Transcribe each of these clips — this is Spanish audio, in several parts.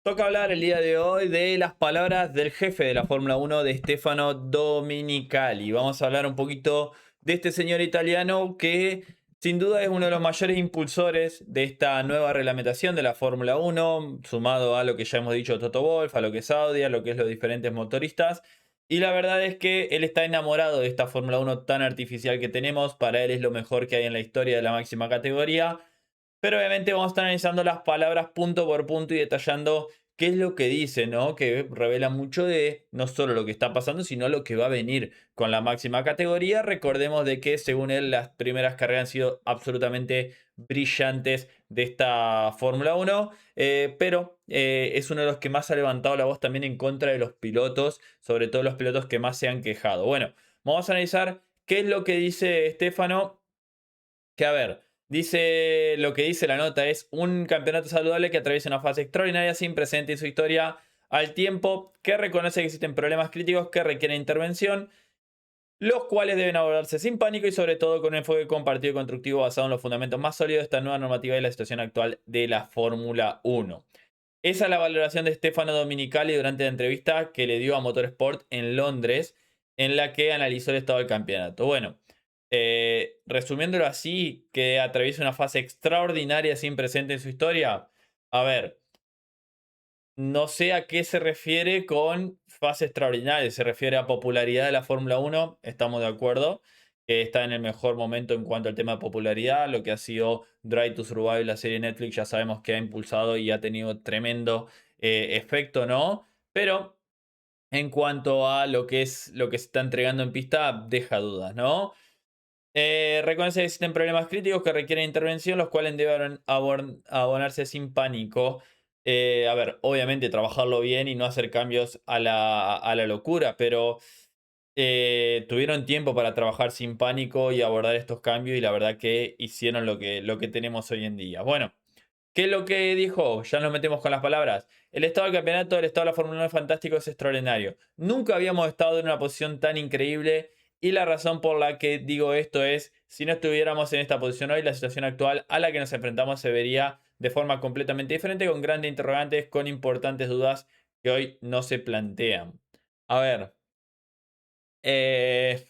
Toca hablar el día de hoy de las palabras del jefe de la Fórmula Uno, de Stefano Dominicali. Vamos a hablar un poquito de este señor italiano que sin duda es uno de los mayores impulsores de esta nueva reglamentación de la Fórmula Uno, sumado a lo que ya hemos dicho Toto Wolff, a lo que es Audi, a lo que es los diferentes motoristas. Y la verdad es que él está enamorado de esta Fórmula Uno tan artificial que tenemos. Para él es lo mejor que hay en la historia de la máxima categoría. Pero obviamente vamos a estar analizando las palabras punto por punto y detallando qué es lo que dice, ¿no? Que revela mucho de no solo lo que está pasando, sino lo que va a venir con la máxima categoría. Recordemos de que según él las primeras carreras han sido absolutamente brillantes de esta Fórmula Uno, pero es uno de los que más ha levantado la voz también en contra de los pilotos, sobre todo los pilotos que más se han quejado. Bueno, vamos a analizar qué es lo que dice Estefano, que a ver, dice, lo que dice la nota es un campeonato saludable que atraviesa una fase extraordinaria sin precedente en su historia, al tiempo que reconoce que existen problemas críticos que requieren intervención, los cuales deben abordarse sin pánico y sobre todo con un enfoque compartido y constructivo basado en los fundamentos más sólidos de esta nueva normativa y la situación actual de la Fórmula Uno. Esa es la valoración de Stefano Dominicali durante la entrevista que le dio a Motorsport en Londres, en la que analizó el estado del campeonato. Bueno, resumiéndolo así, que atraviesa una fase extraordinaria sin presente en su historia. A ver, no sé a qué se refiere con fase extraordinaria. Se refiere a popularidad de la Fórmula Uno. Estamos de acuerdo que está en el mejor momento en cuanto al tema de popularidad. Lo que ha sido Drive to Survive, la serie Netflix, ya sabemos que ha impulsado y ha tenido tremendo efecto, ¿no? Pero en cuanto a lo que es lo que se está entregando en pista, deja dudas, ¿no? Reconoce que existen problemas críticos que requieren intervención, los cuales deben abonarse sin pánico. A ver, obviamente trabajarlo bien y no hacer cambios a la locura, pero tuvieron tiempo para trabajar sin pánico y abordar estos cambios y la verdad que hicieron lo que tenemos hoy en día. Bueno, ¿qué es lo que dijo? Ya nos metemos con las palabras. El estado del campeonato, el estado de la Fórmula 1 es fantástico, es extraordinario. Nunca habíamos estado en una posición tan increíble y la razón por la que digo esto es, si no estuviéramos en esta posición hoy, la situación actual a la que nos enfrentamos se vería de forma completamente diferente, con grandes interrogantes, con importantes dudas que hoy no se plantean. A ver, eh,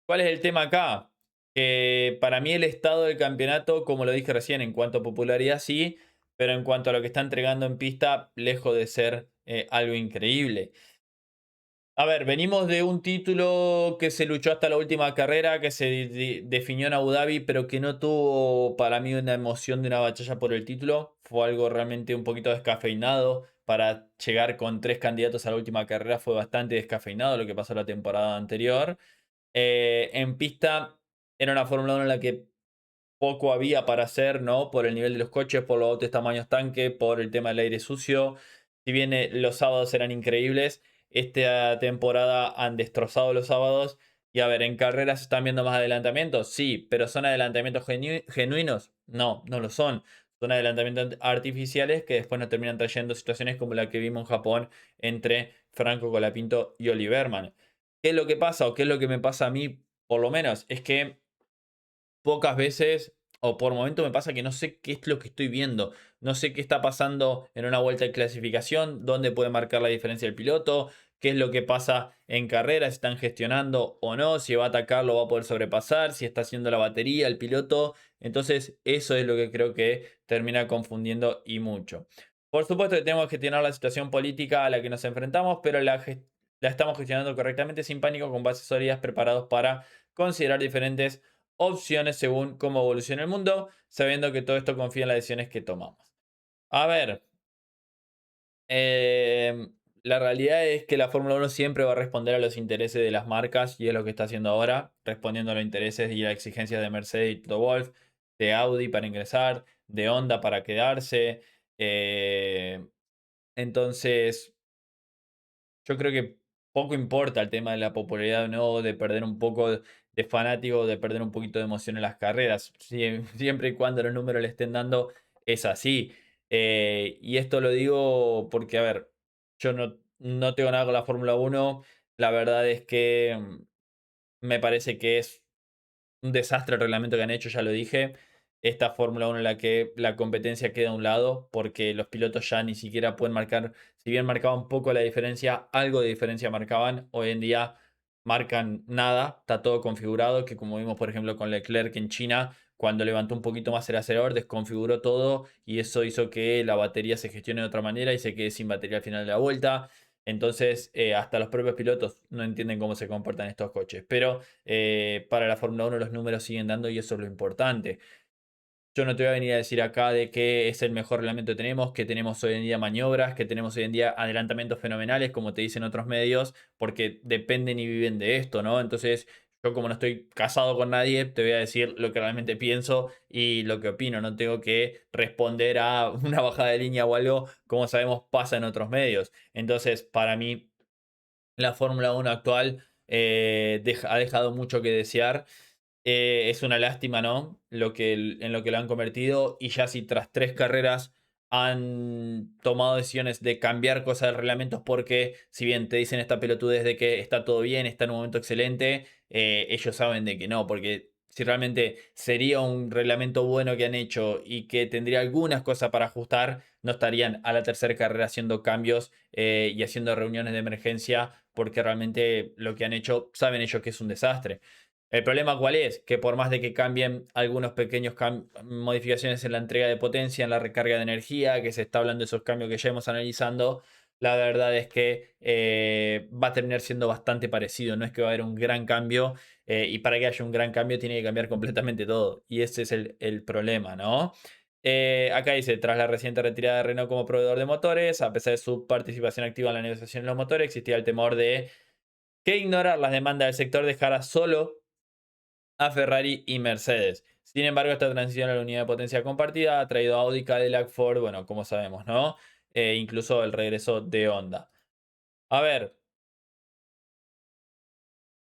¿cuál es el tema acá? Que para mí el estado del campeonato, como lo dije recién, en cuanto a popularidad sí, pero en cuanto a lo que está entregando en pista, lejos de ser algo increíble. A ver, venimos de un título que se luchó hasta la última carrera, que se definió en Abu Dhabi, pero que no tuvo para mí una emoción de una batalla por el título. Fue algo realmente un poquito descafeinado. Para llegar con tres candidatos a la última carrera fue bastante descafeinado lo que pasó la temporada anterior. En pista era una Fórmula 1 en la que poco había para hacer, ¿no? Por el nivel de los coches, por los autos tamaños tanque, por el tema del aire sucio. Si bien los sábados eran increíbles, esta temporada han destrozado los sábados. Y a ver, ¿en carreras están viendo más adelantamientos? Sí, pero ¿son adelantamientos genuinos? No, no lo son. Son adelantamientos artificiales que después nos terminan trayendo situaciones como la que vimos en Japón entre Franco Colapinto y Oliverman. ¿Qué es lo que pasa o qué es lo que me pasa a mí, por lo menos? Es que pocas veces, o por momento me pasa que no sé qué es lo que estoy viendo. No sé qué está pasando en una vuelta de clasificación, dónde puede marcar la diferencia el piloto, qué es lo que pasa en carrera, si están gestionando o no, si va a atacar, lo va a poder sobrepasar, si está haciendo la batería el piloto. Entonces, eso es lo que creo que termina confundiendo y mucho. Por supuesto que tenemos que gestionar la situación política a la que nos enfrentamos, pero la estamos gestionando correctamente, sin pánico, con bases sólidas, preparados para considerar diferentes opciones según cómo evoluciona el mundo, sabiendo que todo esto confía en las decisiones que tomamos. A ver, la realidad es que la Fórmula 1 siempre va a responder a los intereses de las marcas y es lo que está haciendo ahora, respondiendo a los intereses y las exigencias de Mercedes y Toto Wolff, de Audi para ingresar, de Honda para quedarse. eh, entonces, yo creo que poco importa el tema de la popularidad o no, de perder un poco de fanático, de perder un poquito de emoción en las carreras. Siempre y cuando los números le estén dando, es así. Y esto lo digo porque, a ver, yo no tengo nada con la Fórmula Uno. La verdad es que me parece que es un desastre el reglamento que han hecho, ya lo dije. esta Fórmula 1 en la que la competencia queda a un lado, porque los pilotos ya ni siquiera pueden marcar, si bien marcaban un poco la diferencia, algo de diferencia marcaban, hoy en día marcan nada, está todo configurado, que como vimos por ejemplo con Leclerc en China, cuando levantó un poquito más el acelerador, desconfiguró todo y eso hizo que la batería se gestione de otra manera y se quede sin batería al final de la vuelta. Entonces, hasta los propios pilotos no entienden cómo se comportan estos coches. Pero para la Fórmula 1 los números siguen dando y eso es lo importante. Yo no te voy a venir a decir acá de que es el mejor reglamento que tenemos hoy en día maniobras, que tenemos hoy en día adelantamientos fenomenales, como te dicen otros medios, porque dependen y viven de esto, ¿no? Entonces, yo como no estoy casado con nadie, te voy a decir lo que realmente pienso y lo que opino. No tengo que responder a una bajada de línea o algo, como sabemos pasa en otros medios. Entonces, para mí, la Fórmula 1 actual ha dejado mucho que desear. Es una lástima, ¿no? En lo que lo han convertido. Y ya si tras 3 carreras han tomado decisiones de cambiar cosas del reglamento es porque, si bien te dicen esta pelotudez de que está todo bien, está en un momento excelente, ellos saben de que no, porque si realmente sería un reglamento bueno que han hecho y que tendría algunas cosas para ajustar, no estarían a la tercera carrera haciendo cambios y haciendo reuniones de emergencia, porque realmente lo que han hecho, saben ellos que es un desastre. El problema cuál es, que por más de que cambien algunos pequeños modificaciones en la entrega de potencia, en la recarga de energía, que se está hablando de esos cambios que ya hemos analizando, la verdad es que va a terminar siendo bastante parecido. No es que va a haber un gran cambio y para que haya un gran cambio tiene que cambiar completamente todo. Y ese es el problema, ¿no? Acá dice, tras la reciente retirada de Renault como proveedor de motores, a pesar de su participación activa en la negociación de los motores, existía el temor de que ignorar las demandas del sector dejara solo a Ferrari y Mercedes. Sin embargo, esta transición a la unidad de potencia compartida ha traído a Audi, Cadillac, Ford, bueno, como sabemos, ¿no? Incluso el regreso de Honda. A ver,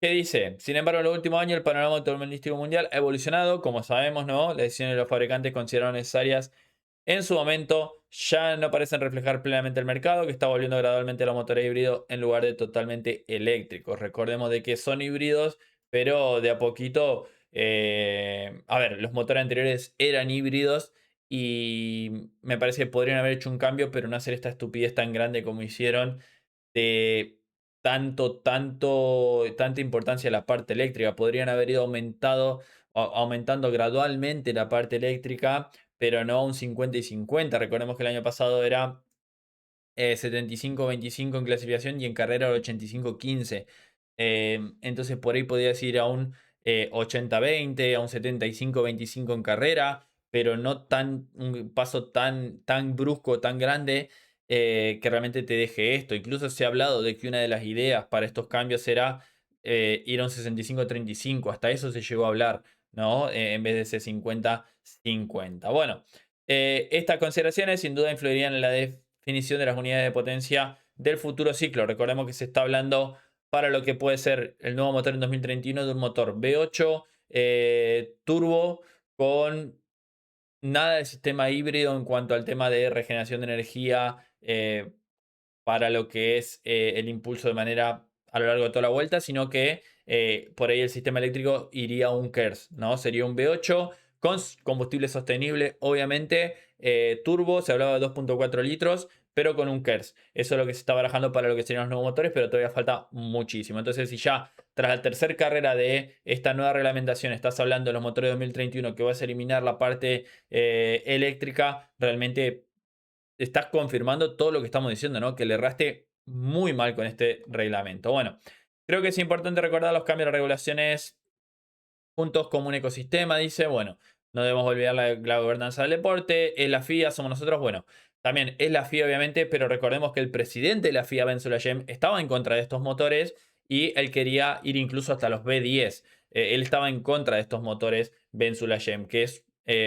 ¿qué dice? Sin embargo, en los últimos años el panorama automovilístico mundial ha evolucionado, como sabemos, ¿no? Las decisiones de los fabricantes consideraron necesarias en su momento ya no parecen reflejar plenamente el mercado, que está volviendo gradualmente a los motores híbridos en lugar de totalmente eléctricos. Recordemos de que son híbridos, pero de a poquito, a ver, los motores anteriores eran híbridos y me parece que podrían haber hecho un cambio, pero no hacer esta estupidez tan grande como hicieron de tanta importancia a la parte eléctrica. Podrían haber ido aumentando gradualmente la parte eléctrica, pero no un 50 y 50. Recordemos que el año pasado era 75-25 en clasificación y en carrera era 85-15. Entonces por ahí podías ir a un 80-20, a un 75-25 en carrera, pero no un paso tan brusco, tan grande que realmente te deje esto. Incluso se ha hablado de que una de las ideas para estos cambios era ir a un 65-35. Hasta eso se llegó a hablar, ¿no? En vez de ese 50-50. Bueno, estas consideraciones sin duda influirían en la definición de las unidades de potencia del futuro ciclo. Recordemos que se está hablando para lo que puede ser el nuevo motor en 2031 de un motor V8 turbo con nada de sistema híbrido en cuanto al tema de regeneración de energía para lo que es el impulso de manera a lo largo de toda la vuelta, sino que por ahí el sistema eléctrico iría a un KERS, ¿no? Sería un V8 con combustible sostenible, obviamente, turbo, se hablaba de 2.4 litros, pero con un KERS. Eso es lo que se está barajando para lo que serían los nuevos motores, pero todavía falta muchísimo. Entonces, si ya tras la tercera carrera de esta nueva reglamentación estás hablando de los motores de 2031 que vas a eliminar la parte eléctrica, realmente estás confirmando todo lo que estamos diciendo, ¿no? Que le erraste muy mal con este reglamento. Bueno, creo que es importante recordar los cambios de regulaciones juntos como un ecosistema, dice. Bueno, no debemos olvidar la gobernanza del deporte. Es la FIA, somos nosotros. Bueno, también es la FIA, obviamente, pero recordemos que el presidente de la FIA, Ben Sulayem, estaba en contra de estos motores y él quería ir incluso hasta los B10. Él estaba en contra de estos motores Ben Sulayem, que es,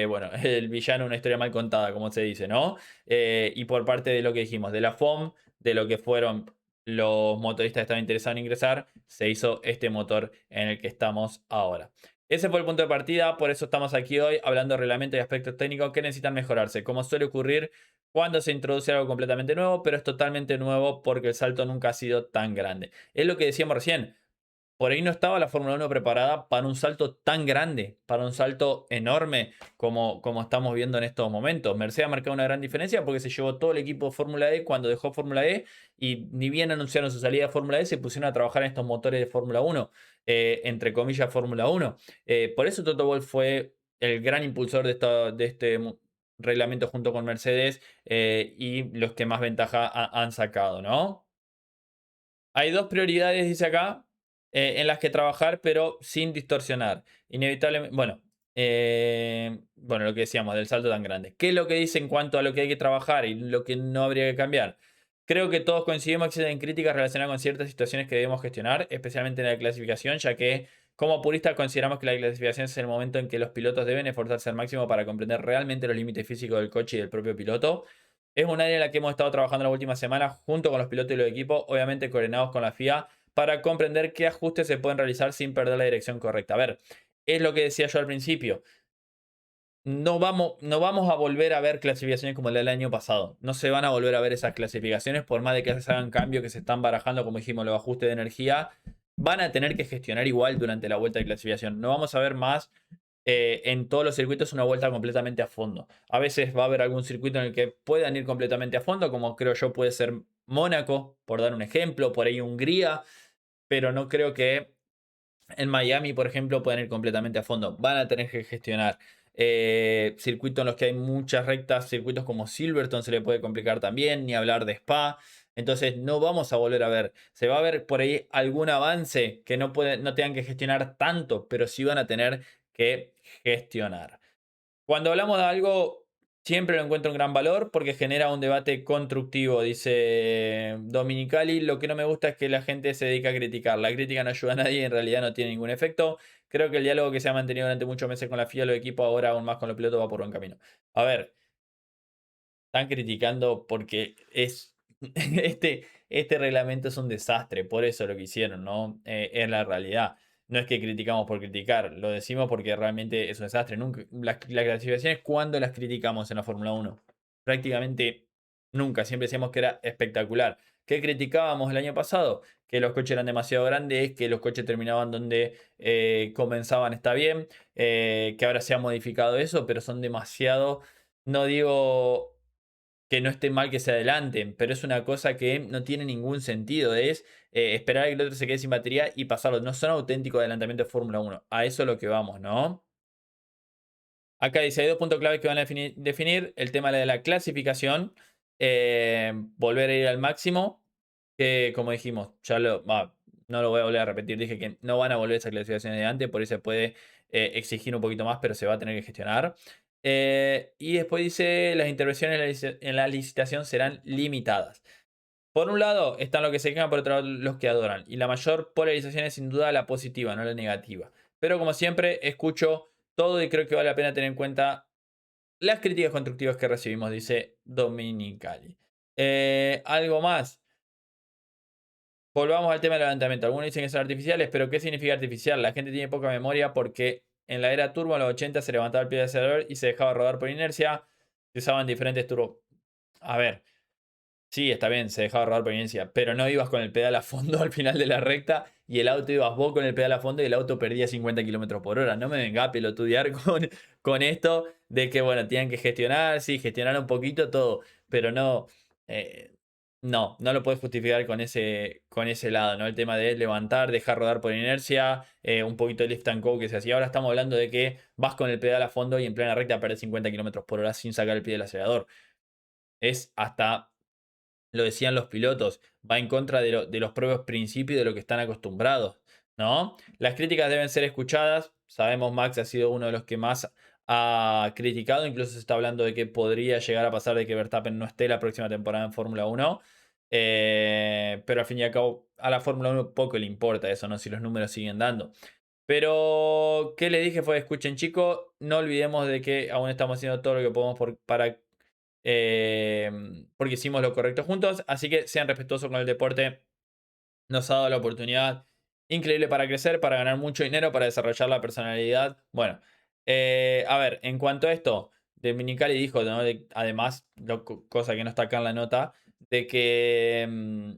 bueno, el villano, una historia mal contada, como se dice, ¿no? Y por parte de lo que dijimos, de la FOM, de lo que fueron los motoristas que estaban interesados en ingresar, se hizo este motor en el que estamos ahora. Ese fue el punto de partida, por eso estamos aquí hoy hablando de reglamento y aspectos técnicos que necesitan mejorarse, como suele ocurrir cuando se introduce algo completamente nuevo, pero es totalmente nuevo porque el salto nunca ha sido tan grande. Es lo que decíamos recién, por ahí no estaba la Fórmula 1 preparada para un salto tan grande, para un salto enorme como estamos viendo en estos momentos. Mercedes ha marcado una gran diferencia porque se llevó todo el equipo de Fórmula E cuando dejó Fórmula E y ni bien anunciaron su salida de Fórmula E, se pusieron a trabajar en estos motores de Fórmula 1, entre comillas Fórmula 1. Por eso Toto Wolff fue el gran impulsor de este reglamento junto con Mercedes, y los que más ventaja han sacado, ¿no? Hay dos prioridades, dice acá, en las que trabajar, pero sin distorsionar. Inevitablemente, bueno, lo que decíamos del salto tan grande. ¿Qué es lo que dice en cuanto a lo que hay que trabajar y lo que no habría que cambiar? Creo que todos coincidimos que existen críticas relacionadas con ciertas situaciones que debemos gestionar, especialmente en la clasificación, ya que como puristas consideramos que la clasificación es el momento en que los pilotos deben esforzarse al máximo para comprender realmente los límites físicos del coche y del propio piloto. Es un área en la que hemos estado trabajando las últimas semanas junto con los pilotos y los equipos, obviamente coordinados con la FIA, para comprender qué ajustes se pueden realizar sin perder la dirección correcta. A ver, es lo que decía yo al principio. No vamos a volver a ver clasificaciones como la del año pasado. No se van a volver a ver esas clasificaciones, por más de que se hagan cambios que se están barajando, como dijimos, los ajustes de energía. Van a tener que gestionar igual durante la vuelta de clasificación. No vamos a ver más, en todos los circuitos, una vuelta completamente a fondo. A veces va a haber algún circuito en el que puedan ir completamente a fondo, como creo yo puede ser Mónaco, por dar un ejemplo, por ahí Hungría, pero no creo que en Miami, por ejemplo, puedan ir completamente a fondo. Van a tener que gestionar circuitos en los que hay muchas rectas, circuitos como Silverstone se le puede complicar también, ni hablar de Spa. Entonces no vamos a volver a ver. Se va a ver por ahí algún avance que no tengan que gestionar tanto, pero sí van a tener que gestionar. Cuando hablamos de algo, siempre lo encuentro un gran valor porque genera un debate constructivo, dice Dominicali. Lo que no me gusta es que la gente se dedica a criticar. La crítica no ayuda a nadie y en realidad no tiene ningún efecto. Creo que el diálogo que se ha mantenido durante muchos meses con la FIA, los equipos, ahora aún más con los pilotos, va por buen camino. A ver, están criticando porque este reglamento es un desastre, por eso lo que hicieron, ¿no? Es la realidad. No es que criticamos por criticar, lo decimos porque realmente es un desastre. Nunca, las clasificaciones, ¿cuándo las criticamos en la Fórmula 1? Prácticamente nunca, siempre decíamos que era espectacular. ¿Qué criticábamos el año pasado? Que los coches eran demasiado grandes, que los coches terminaban donde comenzaban, está bien, que ahora se ha modificado eso, pero son demasiado, no digo que no esté mal que se adelanten, pero es una cosa que no tiene ningún sentido. Es esperar a que el otro se quede sin batería y pasarlo. No son auténticos adelantamientos de Fórmula 1. A eso es lo que vamos, ¿no? Acá dice, hay dos puntos claves que van a definir el tema de la clasificación. Volver a ir al máximo, que como dijimos, no lo voy a volver a repetir, dije que no van a volver a esas clasificaciones de antes, por eso se puede exigir un poquito más, pero se va a tener que gestionar. Y después dice, las intervenciones en la licitación serán limitadas. Por un lado están los que se quejan, por otro lado los que adoran. Y la mayor polarización es sin duda la positiva, no la negativa. Pero como siempre, escucho todo y creo que vale la pena tener en cuenta las críticas constructivas que recibimos, dice Dominicali. Algo más. Volvamos al tema del levantamiento. Algunos dicen que son artificiales, pero ¿qué significa artificial? La gente tiene poca memoria porque en la era turbo, en los 80, se levantaba el pie del acelerador y se dejaba rodar por inercia. Se usaban diferentes turbos. A ver, sí, está bien, se dejaba rodar por inercia, pero no ibas con el pedal a fondo al final de la recta y el auto ibas vos con el pedal a fondo y el auto perdía 50 kilómetros por hora. No me venga a pelotudear con esto de que, bueno, tienen que gestionar, sí, gestionar un poquito todo, pero no, eh, no lo puedes justificar con ese lado, ¿no? El tema de levantar, dejar rodar por inercia, un poquito de lift and go que se hacía. Ahora estamos hablando de que vas con el pedal a fondo y en plena recta perdes 50 kilómetros por hora sin sacar el pie del acelerador. Es hasta, lo decían los pilotos, va en contra de los propios principios de lo que están acostumbrados, ¿no? Las críticas deben ser escuchadas. Sabemos, Max ha sido uno de los que más ha criticado. Incluso se está hablando de que podría llegar a pasar de que Verstappen no esté la próxima temporada en Fórmula 1. Pero al fin y al cabo, a la Fórmula 1 poco le importa eso, ¿no? Si los números siguen dando. Pero, ¿qué le dije? Fue, escuchen chicos, no olvidemos de que aún estamos haciendo todo lo que podemos para porque hicimos lo correcto juntos. Así que sean respetuosos con el deporte. Nos ha dado la oportunidad increíble para crecer, para ganar mucho dinero, para desarrollar la personalidad. Bueno, a ver, en cuanto a esto, Dominicali dijo, ¿no? Además, cosa que no está acá en la nota, de que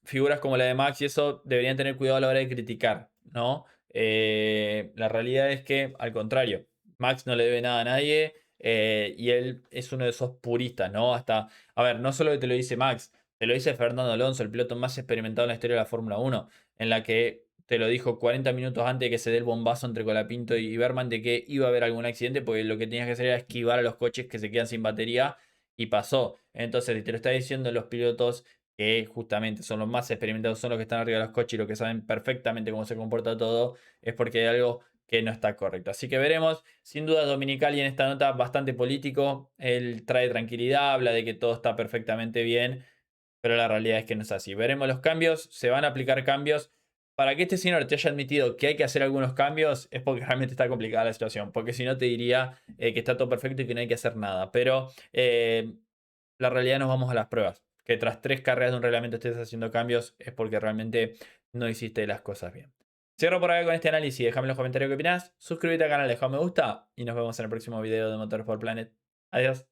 figuras como la de Max y eso deberían tener cuidado a la hora de criticar. ¿no? La realidad es que, al contrario, Max no le debe nada a nadie y él es uno de esos puristas, ¿no? Hasta, a ver, no solo que te lo dice Max, te lo dice Fernando Alonso, el piloto más experimentado en la historia de la Fórmula 1, en la que te lo dijo 40 minutos antes de que se dé el bombazo entre Colapinto y Berman de que iba a haber algún accidente, porque lo que tenías que hacer era esquivar a los coches que se quedan sin batería y pasó. Entonces, si te lo está diciendo los pilotos que justamente son los más experimentados, son los que están arriba de los coches y los que saben perfectamente cómo se comporta todo, es porque hay algo que no está correcto. Así que veremos, sin duda Dominicali en esta nota bastante político, él trae tranquilidad, habla de que todo está perfectamente bien, pero la realidad es que no es así. Veremos los cambios, se van a aplicar cambios. Para que este señor te haya admitido que hay que hacer algunos cambios es porque realmente está complicada la situación, porque si no te diría que está todo perfecto y que no hay que hacer nada. Pero la realidad nos vamos a las pruebas. Que tras 3 carreras de un reglamento estés haciendo cambios es porque realmente no hiciste las cosas bien. Cierro por acá con este análisis. Déjame en los comentarios qué opinás. Suscríbete al canal, deja un me gusta y nos vemos en el próximo video de Motorsport Planet. Adiós.